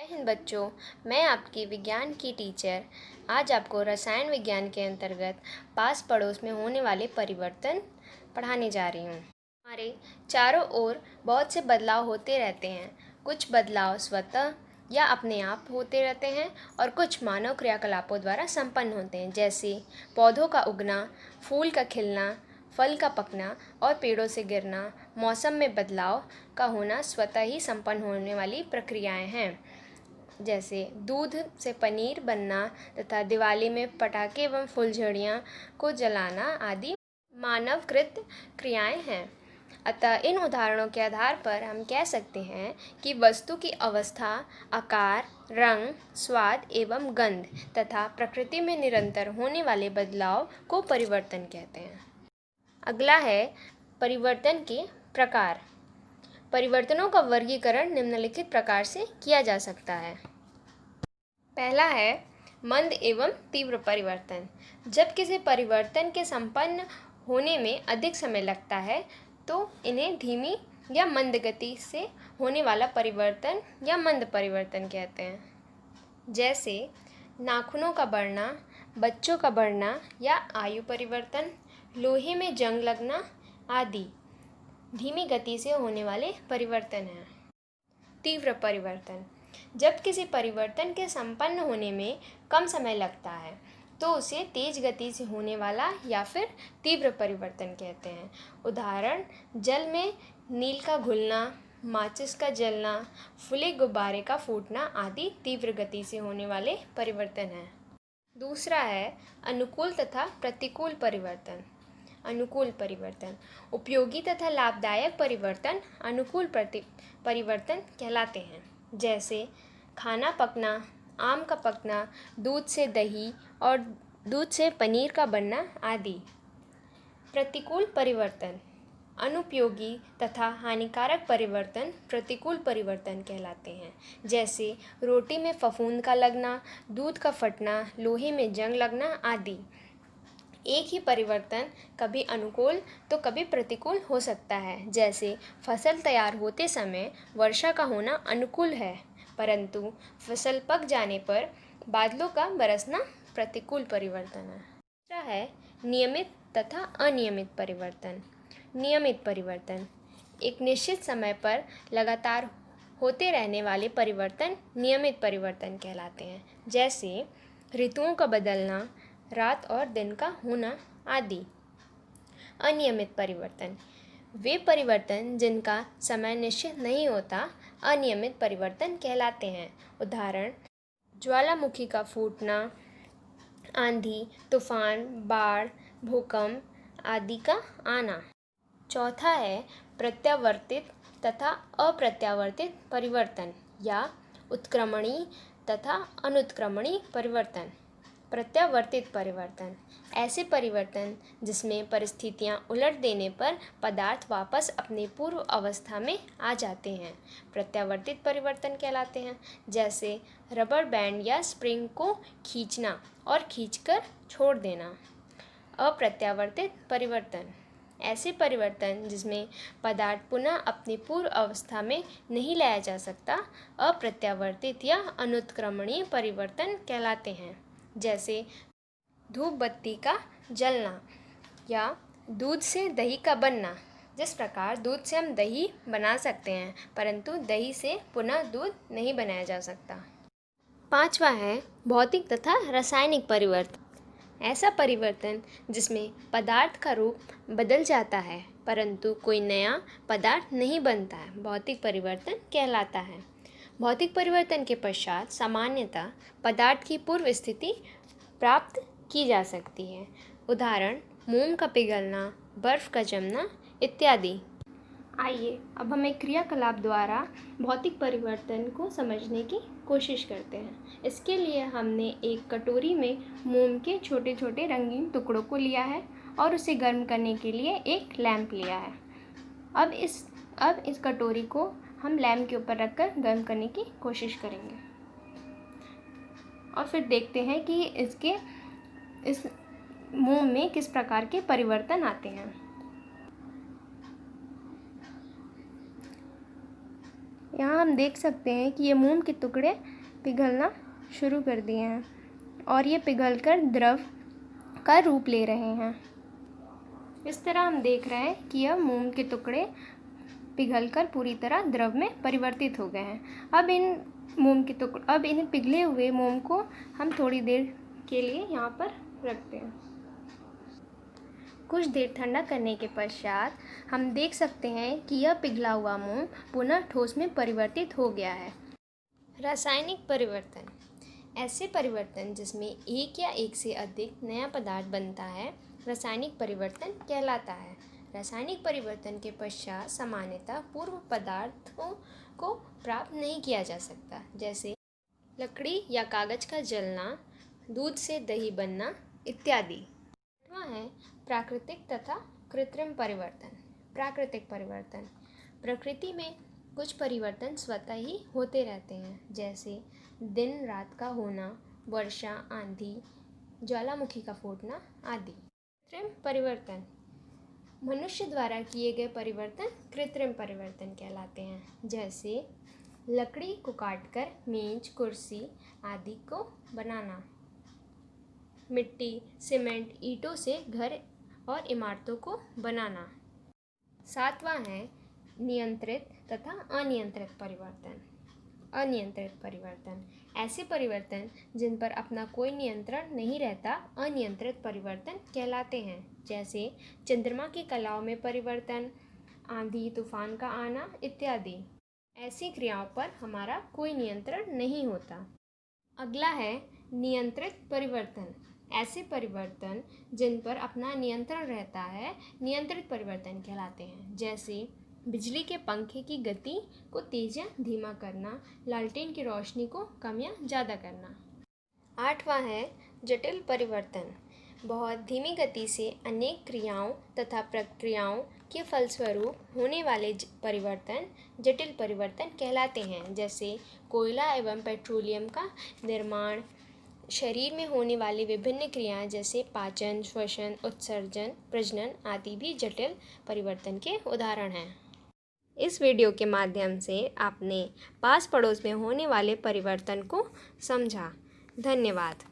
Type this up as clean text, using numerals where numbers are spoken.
जय हिंद बच्चों, मैं आपकी विज्ञान की टीचर आज आपको रसायन विज्ञान के अंतर्गत पास पड़ोस में होने वाले परिवर्तन पढ़ाने जा रही हूँ। हमारे चारों ओर बहुत से बदलाव होते रहते हैं। कुछ बदलाव स्वतः या अपने आप होते रहते हैं और कुछ मानव क्रियाकलापों द्वारा संपन्न होते हैं, जैसे पौधों का उगना, फूल का खिलना, फल का पकना और पेड़ों से गिरना। मौसम में बदलाव का होना स्वतः ही संपन्न होने वाली प्रक्रियाएं हैं, जैसे दूध से पनीर बनना तथा दिवाली में पटाखे एवं फुलझड़ियाँ को जलाना आदि मानवकृत क्रियाएं हैं। अतः इन उदाहरणों के आधार पर हम कह सकते हैं कि वस्तु की अवस्था, आकार, रंग, स्वाद एवं गंध तथा प्रकृति में निरंतर होने वाले बदलाव को परिवर्तन कहते हैं। अगला है परिवर्तन के प्रकार। परिवर्तनों का वर्गीकरण निम्नलिखित प्रकार से किया जा सकता है। पहला है मंद एवं तीव्र परिवर्तन। जब किसी परिवर्तन के संपन्न होने में अधिक समय लगता है तो इन्हें धीमी या मंद गति से होने वाला परिवर्तन या मंद परिवर्तन कहते हैं, जैसे नाखूनों का बढ़ना, बच्चों का बढ़ना या आयु परिवर्तन, लोहे में जंग लगना आदि धीमी गति से होने वाले परिवर्तन हैं। तीव्र परिवर्तन। जब किसी परिवर्तन के संपन्न होने में कम समय लगता है तो उसे तेज गति से होने वाला या फिर तीव्र परिवर्तन कहते हैं। उदाहरण जल में नील का घुलना, माचिस का जलना, फूले गुब्बारे का फूटना आदि तीव्र गति से होने वाले परिवर्तन हैं। दूसरा है अनुकूल तथा प्रतिकूल परिवर्तन। अनुकूल परिवर्तन। उपयोगी तथा लाभदायक परिवर्तन अनुकूल परिवर्तन कहलाते हैं, जैसे खाना पकना, आम का पकना, दूध से दही और दूध से पनीर का बनना आदि। प्रतिकूल परिवर्तन। अनुपयोगी तथा हानिकारक परिवर्तन प्रतिकूल परिवर्तन कहलाते हैं, जैसे रोटी में फफूंद का लगना, दूध का फटना, लोहे में जंग लगना आदि। एक ही परिवर्तन कभी अनुकूल तो कभी प्रतिकूल हो सकता है, जैसे फसल तैयार होते समय वर्षा का होना अनुकूल है, परंतु फसल पक जाने पर बादलों का बरसना प्रतिकूल परिवर्तन है। दूसरा है नियमित तथा अनियमित परिवर्तन। नियमित परिवर्तन। एक निश्चित समय पर लगातार होते रहने वाले परिवर्तन नियमित परिवर्तन कहलाते हैं, जैसे ऋतुओं का बदलना, रात और दिन का होना आदि। अनियमित परिवर्तन। वे परिवर्तन जिनका समय निश्चित नहीं होता अनियमित परिवर्तन कहलाते हैं। उदाहरण ज्वालामुखी का फूटना, आंधी, तूफान, बाढ़, भूकंप आदि का आना। चौथा है प्रत्यावर्तित तथा अप्रत्यावर्तित परिवर्तन या उत्क्रमणी तथा अनुत्क्रमणी परिवर्तन। प्रत्यावर्तित परिवर्तन। ऐसे परिवर्तन जिसमें परिस्थितियां उलट देने पर पदार्थ वापस अपनी पूर्व अवस्था में आ जाते हैं, प्रत्यावर्तित परिवर्तन कहलाते हैं, जैसे रबर बैंड या स्प्रिंग को खींचना और खींचकर छोड़ देना। अप्रत्यावर्तित परिवर्तन। ऐसे परिवर्तन जिसमें पदार्थ पुनः अपनी पूर्व अवस्था में नहीं लाया जा सकता अप्रत्यावर्तित या अनुत्क्रमणीय परिवर्तन कहलाते हैं, जैसे धूप बत्ती का जलना या दूध से दही का बनना। जिस प्रकार दूध से हम दही बना सकते हैं, परंतु दही से पुनः दूध नहीं बनाया जा सकता। पांचवा है भौतिक तथा रासायनिक परिवर्तन। ऐसा परिवर्तन जिसमें पदार्थ का रूप बदल जाता है परंतु कोई नया पदार्थ नहीं बनता है, भौतिक परिवर्तन कहलाता है। भौतिक परिवर्तन के पश्चात सामान्यतः पदार्थ की पूर्व स्थिति प्राप्त की जा सकती है। उदाहरण मोम का पिघलना, बर्फ का जमना इत्यादि। आइए अब हम एक क्रियाकलाप द्वारा भौतिक परिवर्तन को समझने की कोशिश करते हैं। इसके लिए हमने एक कटोरी में मोम के छोटे छोटे रंगीन टुकड़ों को लिया है और उसे गर्म करने के लिए एक लैंप लिया है। अब इस कटोरी को हम लैंप के ऊपर रखकर गर्म करने की कोशिश करेंगे और फिर देखते हैं कि इस मोम में किस प्रकार के परिवर्तन आते हैं। यहाँ हम देख सकते हैं कि ये मोम के टुकड़े पिघलना शुरू कर दिए हैं और ये पिघलकर द्रव का रूप ले रहे हैं। इस तरह हम देख रहे हैं कि यह मोम के टुकड़े पिघलकर पूरी तरह द्रव में परिवर्तित हो गए हैं। अब इन पिघले हुए मोम को हम थोड़ी देर के लिए यहाँ पर रखते हैं। कुछ देर ठंडा करने के पश्चात हम देख सकते हैं कि यह पिघला हुआ मोम पुनः ठोस में परिवर्तित हो गया है। रासायनिक परिवर्तन ऐसे परिवर्तन जिसमें एक या एक से अधिक नया पदार्थ बनता है रासायनिक परिवर्तन कहलाता है। रासायनिक परिवर्तन के पश्चात सामान्यतः पूर्व पदार्थों को प्राप्त नहीं किया जा सकता, जैसे लकड़ी या कागज का जलना, दूध से दही बनना इत्यादि। छठवां है प्राकृतिक तथा कृत्रिम परिवर्तन। प्राकृतिक परिवर्तन प्रकृति में कुछ परिवर्तन स्वतः ही होते रहते हैं, जैसे दिन रात का होना, वर्षा, आंधी, ज्वालामुखी का फूटना आदि। कृत्रिम परिवर्तन मनुष्य द्वारा किए गए परिवर्तन कृत्रिम परिवर्तन कहलाते हैं, जैसे लकड़ी को काटकर मेज, कुर्सी आदि को बनाना, मिट्टी, सीमेंट, ईंटों से घर और इमारतों को बनाना। सातवां है नियंत्रित तथा अनियंत्रित परिवर्तन। अनियंत्रित परिवर्तन ऐसे परिवर्तन जिन पर अपना कोई नियंत्रण नहीं रहता अनियंत्रित परिवर्तन कहलाते हैं, जैसे चंद्रमा की कलाओं में परिवर्तन, आंधी तूफान का आना इत्यादि। ऐसी क्रियाओं पर हमारा कोई नियंत्रण नहीं होता। अगला है नियंत्रित परिवर्तन। ऐसे परिवर्तन जिन पर अपना नियंत्रण रहता है नियंत्रित परिवर्तन कहलाते हैं, जैसे बिजली के पंखे की गति को तेज या धीमा करना, लालटेन की रोशनी को कम या ज़्यादा करना। आठवां है जटिल परिवर्तन। बहुत धीमी गति से अनेक क्रियाओं तथा प्रक्रियाओं के फलस्वरूप होने वाले परिवर्तन जटिल परिवर्तन कहलाते हैं, जैसे कोयला एवं पेट्रोलियम का निर्माण, शरीर में होने वाली विभिन्न क्रियाएं जैसे पाचन, श्वसन, उत्सर्जन, प्रजनन आदि भी जटिल परिवर्तन के उदाहरण हैं। इस वीडियो के माध्यम से आपने पास पड़ोस में होने वाले परिवर्तन को समझा। धन्यवाद।